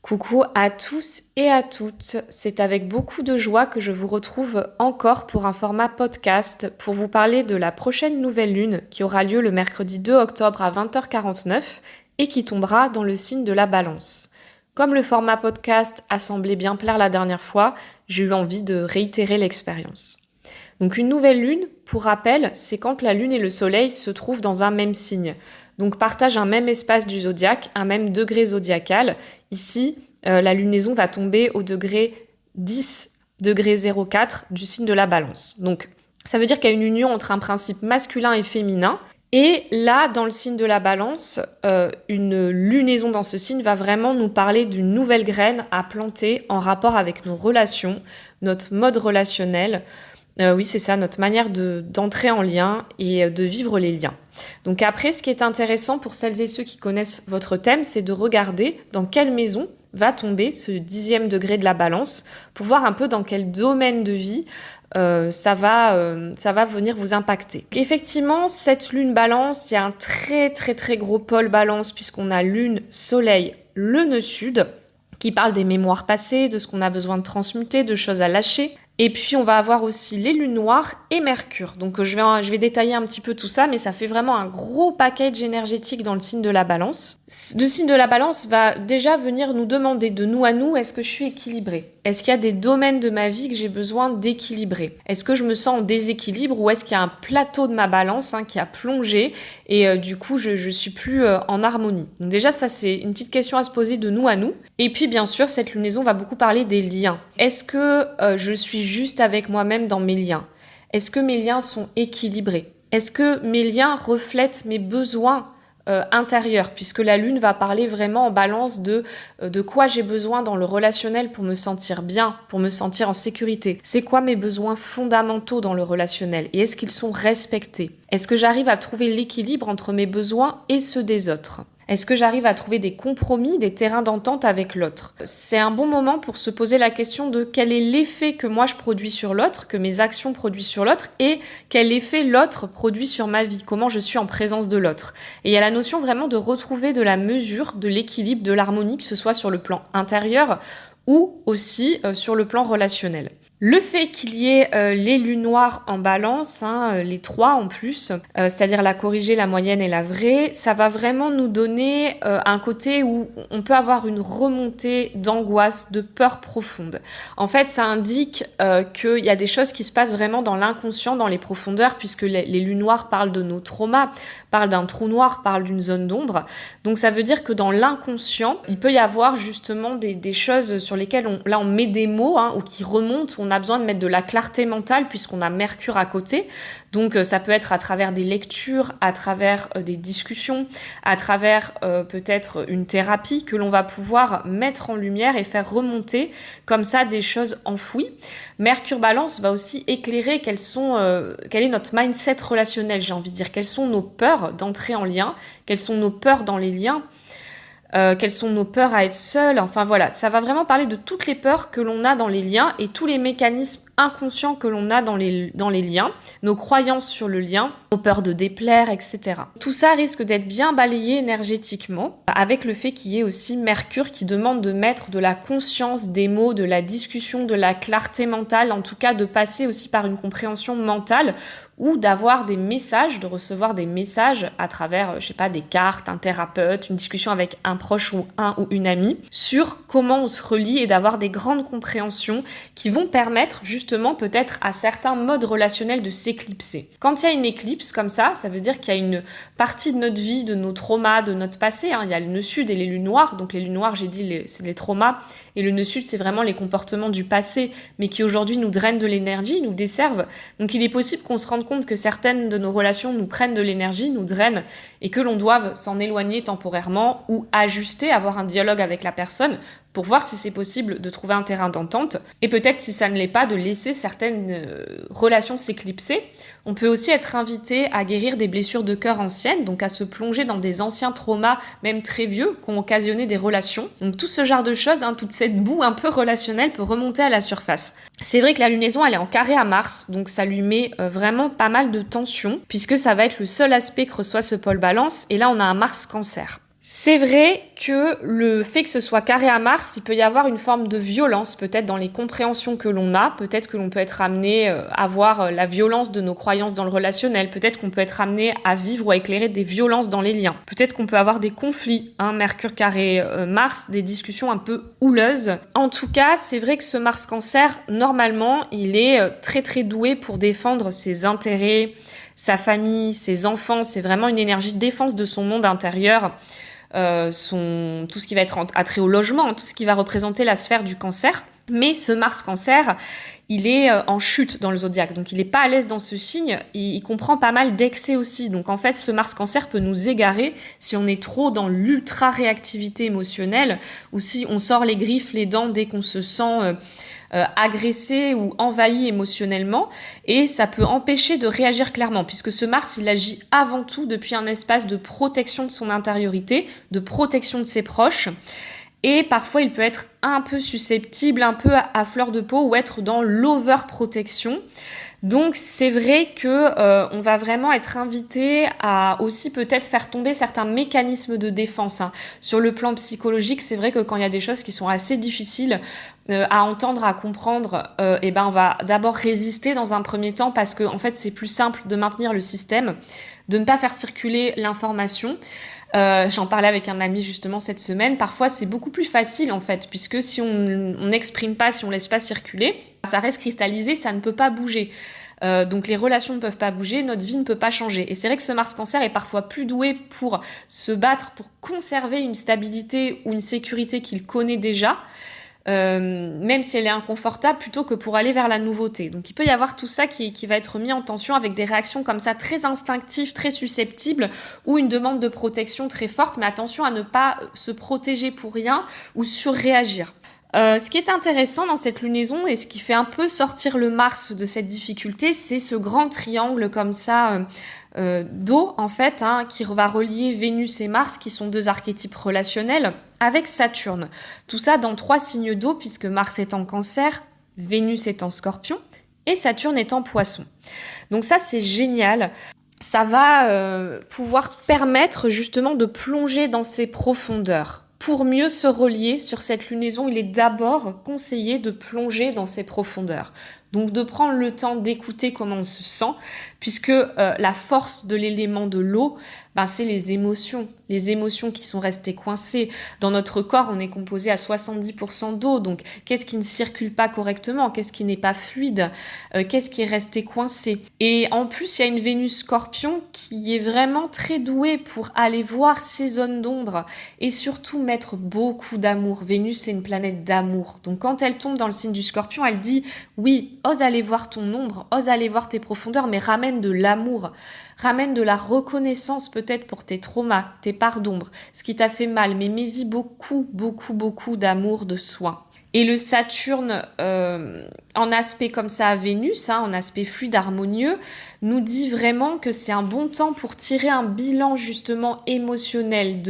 Coucou à tous et à toutes, c'est avec beaucoup de joie que je vous retrouve encore pour un format podcast pour vous parler de la prochaine nouvelle lune qui aura lieu le mercredi 2 octobre à 20h49 et qui tombera dans le signe de la Balance. Comme le format podcast a semblé bien plaire la dernière fois, j'ai eu envie de réitérer l'expérience. Donc une nouvelle lune, pour rappel, c'est quand la lune et le soleil se trouvent dans un même signe. Donc partagent un même espace du zodiaque, un même degré zodiacal. Ici, la lunaison va tomber au degré 10 degré 04 du signe de la Balance. Donc ça veut dire qu'il y a une union entre un principe masculin et féminin. Et là, dans le signe de la Balance, une lunaison dans ce signe va vraiment nous parler d'une nouvelle graine à planter en rapport avec nos relations, notre mode relationnel. Oui, c'est ça, notre manière d'entrer en lien et de vivre les liens. Donc après, ce qui est intéressant pour celles et ceux qui connaissent votre thème, c'est de regarder dans quelle maison va tomber ce 10e degré de la Balance pour voir un peu dans quel domaine de vie ça va venir vous impacter. Effectivement, cette lune Balance, il y a un très très très gros pôle Balance puisqu'on a lune, soleil, le nœud sud qui parle des mémoires passées, de ce qu'on a besoin de transmuter, de choses à lâcher. Et puis, on va avoir aussi les lunes noires et Mercure. Donc, je vais détailler un petit peu tout ça, mais ça fait vraiment un gros package énergétique dans le signe de la Balance. Le signe de la Balance va déjà venir nous demander de nous à nous, est-ce que je suis équilibrée ? Est-ce qu'il y a des domaines de ma vie que j'ai besoin d'équilibrer ? Est-ce que je me sens en déséquilibre ou est-ce qu'il y a un plateau de ma Balance qui a plongé et du coup, je suis plus en harmonie ? Donc déjà, ça, c'est une petite question à se poser de nous à nous. Et puis, bien sûr, cette lunaison va beaucoup parler des liens. Est-ce que je suis juste avec moi-même dans mes liens ? Est-ce que mes liens sont équilibrés ? Est-ce que mes liens reflètent mes besoins intérieurs ? Puisque la lune va parler vraiment en balance de quoi j'ai besoin dans le relationnel pour me sentir bien, pour me sentir en sécurité. C'est quoi mes besoins fondamentaux dans le relationnel ? Et est-ce qu'ils sont respectés ? Est-ce que j'arrive à trouver l'équilibre entre mes besoins et ceux des autres ? Est-ce que j'arrive à trouver des compromis, des terrains d'entente avec l'autre ? C'est un bon moment pour se poser la question de quel est l'effet que moi je produis sur l'autre, que mes actions produisent sur l'autre, et quel effet l'autre produit sur ma vie, comment je suis en présence de l'autre. Et il y a la notion vraiment de retrouver de la mesure, de l'équilibre, de l'harmonie, que ce soit sur le plan intérieur ou aussi sur le plan relationnel. Le fait qu'il y ait les lunes noires en Balance, les 3 en plus, c'est-à-dire la corrigée, la moyenne et la vraie, ça va vraiment nous donner un côté où on peut avoir une remontée d'angoisse, de peur profonde. En fait, ça indique qu'il y a des choses qui se passent vraiment dans l'inconscient, dans les profondeurs, puisque les lunes noires parlent de nos traumas, parlent d'un trou noir, parlent d'une zone d'ombre. Donc ça veut dire que dans l'inconscient, il peut y avoir justement des choses sur lesquelles on met des mots ou qui remontent, où on a besoin de mettre de la clarté mentale puisqu'on a Mercure à côté. Donc ça peut être à travers des lectures, à travers des discussions, à travers peut-être une thérapie que l'on va pouvoir mettre en lumière et faire remonter comme ça des choses enfouies. Mercure Balance va aussi éclairer quel est notre mindset relationnel, j'ai envie de dire. Quelles sont nos peurs d'entrer en lien, quelles sont nos peurs dans les liens, quelles sont nos peurs à être seuls, enfin voilà, ça va vraiment parler de toutes les peurs que l'on a dans les liens et tous les mécanismes inconscients que l'on a dans les liens, nos croyances sur le lien, nos peurs de déplaire, etc. Tout ça risque d'être bien balayé énergétiquement avec le fait qu'il y ait aussi Mercure qui demande de mettre de la conscience des mots, de la discussion, de la clarté mentale, en tout cas de passer aussi par une compréhension mentale ou d'avoir des messages, de recevoir des messages à travers, des cartes, un thérapeute, une discussion avec un proche ou une amie, sur comment on se relie et d'avoir des grandes compréhensions qui vont permettre justement peut-être à certains modes relationnels de s'éclipser. Quand il y a une éclipse comme ça veut dire qu'il y a une partie de notre vie, de nos traumas, de notre passé. Il y a le nœud sud et les lunes noires. Donc les lunes noires, j'ai dit, c'est les traumas. Et le nœud sud, c'est vraiment les comportements du passé, mais qui aujourd'hui nous drainent de l'énergie, nous desservent. Donc il est possible qu'on se rende compte que certaines de nos relations nous prennent de l'énergie, nous drainent, et que l'on doive s'en éloigner temporairement ou ajuster, avoir un dialogue avec la personne pour voir si c'est possible de trouver un terrain d'entente. Et peut-être, si ça ne l'est pas, de laisser certaines relations s'éclipser. On peut aussi être invité à guérir des blessures de cœur anciennes, donc à se plonger dans des anciens traumas, même très vieux, qui ont occasionné des relations. Donc tout ce genre de choses, toute cette boue un peu relationnelle peut remonter à la surface. C'est vrai que la lunaison, elle est en carré à Mars, donc ça lui met vraiment pas mal de tension, puisque ça va être le seul aspect que reçoit ce pôle Balance, et là on a un Mars Cancer. C'est vrai que le fait que ce soit carré à Mars, il peut y avoir une forme de violence peut-être dans les compréhensions que l'on a, peut-être que l'on peut être amené à voir la violence de nos croyances dans le relationnel, peut-être qu'on peut être amené à vivre ou à éclairer des violences dans les liens, peut-être qu'on peut avoir des conflits, Mercure carré Mars, des discussions un peu houleuses. En tout cas, c'est vrai que ce Mars Cancer, normalement, il est très très doué pour défendre ses intérêts, sa famille, ses enfants, c'est vraiment une énergie de défense de son monde intérieur. Tout ce qui va être attrait au logement, tout ce qui va représenter la sphère du cancer. Mais ce Mars Cancer, il est en chute dans le zodiaque, donc il n'est pas à l'aise dans ce signe, il comprend pas mal d'excès aussi. Donc en fait, ce Mars Cancer peut nous égarer si on est trop dans l'ultra-réactivité émotionnelle, ou si on sort les griffes, les dents dès qu'on se sent agressé ou envahi émotionnellement, et ça peut empêcher de réagir clairement, puisque ce Mars, il agit avant tout depuis un espace de protection de son intériorité, de protection de ses proches, et parfois il peut être un peu susceptible, un peu à fleur de peau, ou être dans l'overprotection. Donc c'est vrai que on va vraiment être invité à aussi peut-être faire tomber certains mécanismes de défense. Sur le plan psychologique, c'est vrai que quand il y a des choses qui sont assez difficiles à entendre, à comprendre, on va d'abord résister dans un premier temps parce que en fait c'est plus simple de maintenir le système, de ne pas faire circuler l'information. J'en parlais avec un ami justement cette semaine. Parfois, c'est beaucoup plus facile en fait, puisque si on n'exprime pas, si on laisse pas circuler, ça reste cristallisé, ça ne peut pas bouger. Donc les relations ne peuvent pas bouger, notre vie ne peut pas changer. Et c'est vrai que ce Mars Cancer est parfois plus doué pour se battre, pour conserver une stabilité ou une sécurité qu'il connaît déjà, même si elle est inconfortable, plutôt que pour aller vers la nouveauté. Donc il peut y avoir tout ça qui va être mis en tension avec des réactions comme ça très instinctives, très susceptibles, ou une demande de protection très forte, mais attention à ne pas se protéger pour rien ou surréagir. Ce qui est intéressant dans cette lunaison et ce qui fait un peu sortir le Mars de cette difficulté, c'est ce grand triangle comme ça d'eau en fait, qui va relier Vénus et Mars, qui sont deux archétypes relationnels, avec Saturne. Tout ça dans 3 signes d'eau, puisque Mars est en Cancer, Vénus est en Scorpion et Saturne est en Poisson. Donc ça, c'est génial. Ça va pouvoir permettre justement de plonger dans ces profondeurs. Pour mieux se relier sur cette lunaison, il est d'abord conseillé de plonger dans ces profondeurs. Donc de prendre le temps d'écouter comment on se sent, puisque la force de l'élément de l'eau, c'est les émotions qui sont restées coincées. Dans notre corps, on est composé à 70% d'eau, donc qu'est-ce qui ne circule pas correctement? Qu'est-ce qui n'est pas fluide? Qu'est-ce qui est resté coincé? Et en plus, il y a une Vénus Scorpion qui est vraiment très douée pour aller voir ces zones d'ombre et surtout mettre beaucoup d'amour. Vénus, c'est une planète d'amour. Donc quand elle tombe dans le signe du Scorpion, elle dit « Oui, ose aller voir ton ombre, ose aller voir tes profondeurs, mais ramène de l'amour. Ramène de la reconnaissance peut-être pour tes traumas, tes parts d'ombre, ce qui t'a fait mal, mais mets-y beaucoup, beaucoup, beaucoup d'amour, de soin. » Et le Saturne, en aspect comme ça à Vénus, en aspect fluide, harmonieux, nous dit vraiment que c'est un bon temps pour tirer un bilan justement émotionnel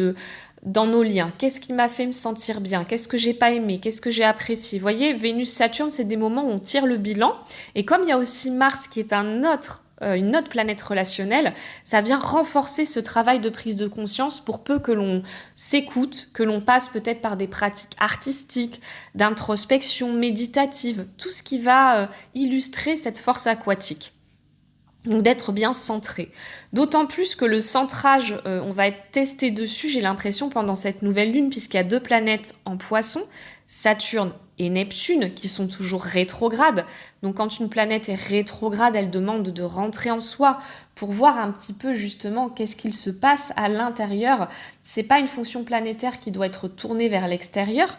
dans nos liens. Qu'est-ce qui m'a fait me sentir bien? Qu'est-ce que j'ai pas aimé? Qu'est-ce que j'ai apprécié? Vous voyez, Vénus-Saturne, c'est des moments où on tire le bilan. Et comme il y a aussi Mars qui est une autre planète relationnelle, ça vient renforcer ce travail de prise de conscience pour peu que l'on s'écoute, que l'on passe peut-être par des pratiques artistiques, d'introspection méditative, tout ce qui va illustrer cette force aquatique. Donc d'être bien centré. D'autant plus que le centrage, on va être testé dessus, j'ai l'impression, pendant cette nouvelle lune, puisqu'il y a 2 planètes en Poisson, Saturne et Neptune, qui sont toujours rétrogrades. Donc quand une planète est rétrograde, elle demande de rentrer en soi pour voir un petit peu justement qu'est-ce qu'il se passe à l'intérieur. C'est pas une fonction planétaire qui doit être tournée vers l'extérieur.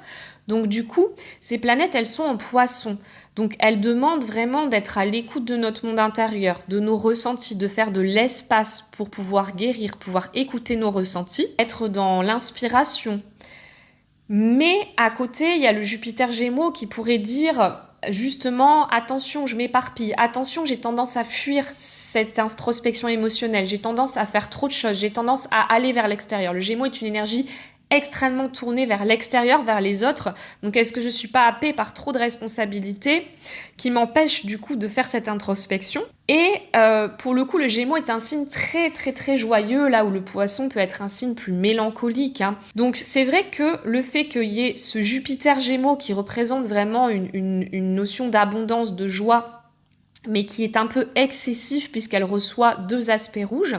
Donc du coup, ces planètes, elles sont en Poisson. Donc elles demandent vraiment d'être à l'écoute de notre monde intérieur, de nos ressentis, de faire de l'espace pour pouvoir guérir, pouvoir écouter nos ressentis, être dans l'inspiration. Mais à côté, il y a le Jupiter Gémeaux qui pourrait dire justement, attention, je m'éparpille, attention, j'ai tendance à fuir cette introspection émotionnelle, j'ai tendance à faire trop de choses, j'ai tendance à aller vers l'extérieur. Le Gémeaux est une énergie extrêmement tournée vers l'extérieur, vers les autres. Donc est-ce que je suis pas happée par trop de responsabilités qui m'empêchent du coup de faire cette introspection? Et pour le coup, le Gémeaux est un signe très très très joyeux, là où le Poisson peut être un signe plus mélancolique, hein. Donc c'est vrai que le fait qu'il y ait ce Jupiter Gémeaux qui représente vraiment une notion d'abondance, de joie, mais qui est un peu excessif puisqu'elle reçoit 2 aspects rouges,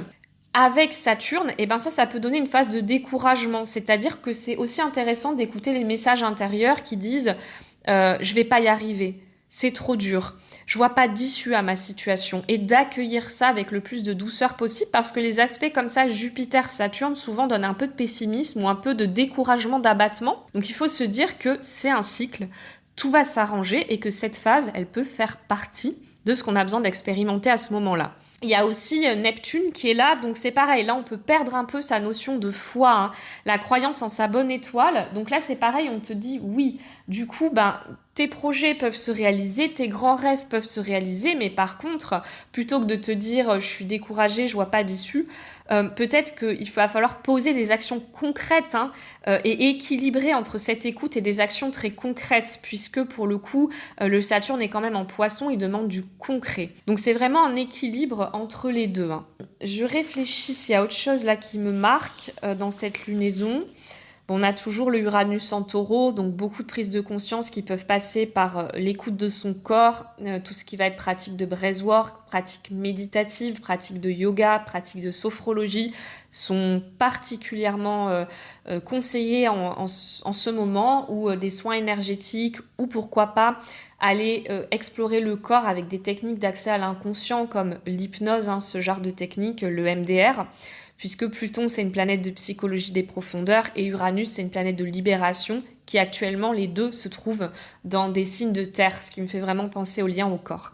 avec Saturne, et ben ça peut donner une phase de découragement. C'est-à-dire que c'est aussi intéressant d'écouter les messages intérieurs qui disent je vais pas y arriver, c'est trop dur, je vois pas d'issue à ma situation, et d'accueillir ça avec le plus de douceur possible, parce que les aspects comme ça, Jupiter-Saturne, souvent donnent un peu de pessimisme ou un peu de découragement, d'abattement. Donc il faut se dire que c'est un cycle, tout va s'arranger, et que cette phase, elle peut faire partie de ce qu'on a besoin d'expérimenter à ce moment-là. Il y a aussi Neptune qui est là, donc c'est pareil, là on peut perdre un peu sa notion de foi, hein, la croyance en sa bonne étoile. Donc là c'est pareil, on te dit oui, du coup tes projets peuvent se réaliser, tes grands rêves peuvent se réaliser, mais par contre, plutôt que de te dire je suis découragée, je vois pas d'issue, peut-être qu'il va falloir poser des actions concrètes, hein, et équilibrer entre cette écoute et des actions très concrètes, puisque pour le coup, le Saturne est quand même en Poisson, il demande du concret. Donc c'est vraiment un équilibre entre les deux, hein. Je réfléchis s'il y a autre chose là qui me marque dans cette lunaison. On a toujours le Uranus en Taureau, donc beaucoup de prises de conscience qui peuvent passer par l'écoute de son corps, tout ce qui va être pratique de breathwork, pratique méditative, pratique de yoga, pratique de sophrologie, sont particulièrement conseillées en ce moment, ou des soins énergétiques, ou pourquoi pas aller explorer le corps avec des techniques d'accès à l'inconscient comme l'hypnose, hein, ce genre de technique, le MDR, puisque Pluton, c'est une planète de psychologie des profondeurs, et Uranus, c'est une planète de libération, qui actuellement, les deux, se trouvent dans des signes de terre, ce qui me fait vraiment penser au lien au corps.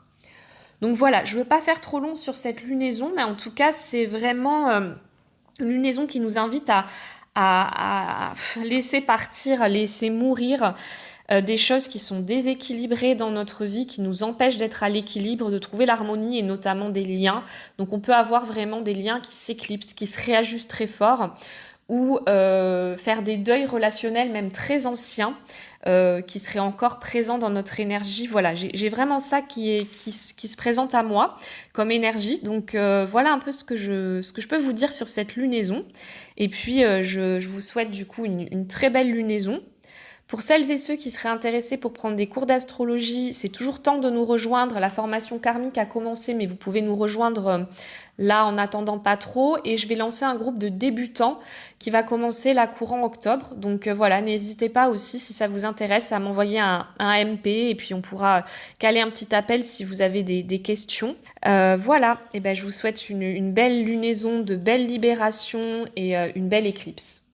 Donc voilà, je ne veux pas faire trop long sur cette lunaison, mais en tout cas, c'est vraiment une lunaison qui nous invite à laisser partir, laisser mourir des choses qui sont déséquilibrées dans notre vie, qui nous empêchent d'être à l'équilibre, de trouver l'harmonie, et notamment des liens. Donc on peut avoir vraiment des liens qui s'éclipsent, qui se réajustent très fort, ou faire des deuils relationnels même très anciens, qui seraient encore présents dans notre énergie. Voilà, j'ai vraiment ça qui se présente à moi comme énergie. Donc voilà un peu ce que je peux vous dire sur cette lunaison. Et puis je vous souhaite du coup une très belle lunaison. Pour celles et ceux qui seraient intéressés pour prendre des cours d'astrologie, c'est toujours temps de nous rejoindre. La formation karmique a commencé, mais vous pouvez nous rejoindre là en attendant pas trop. Et je vais lancer un groupe de débutants qui va commencer là courant octobre. Donc voilà, n'hésitez pas aussi, si ça vous intéresse, à m'envoyer un MP, et puis on pourra caler un petit appel si vous avez des questions. Voilà, et ben je vous souhaite une belle lunaison, de belles libérations, et une belle éclipse.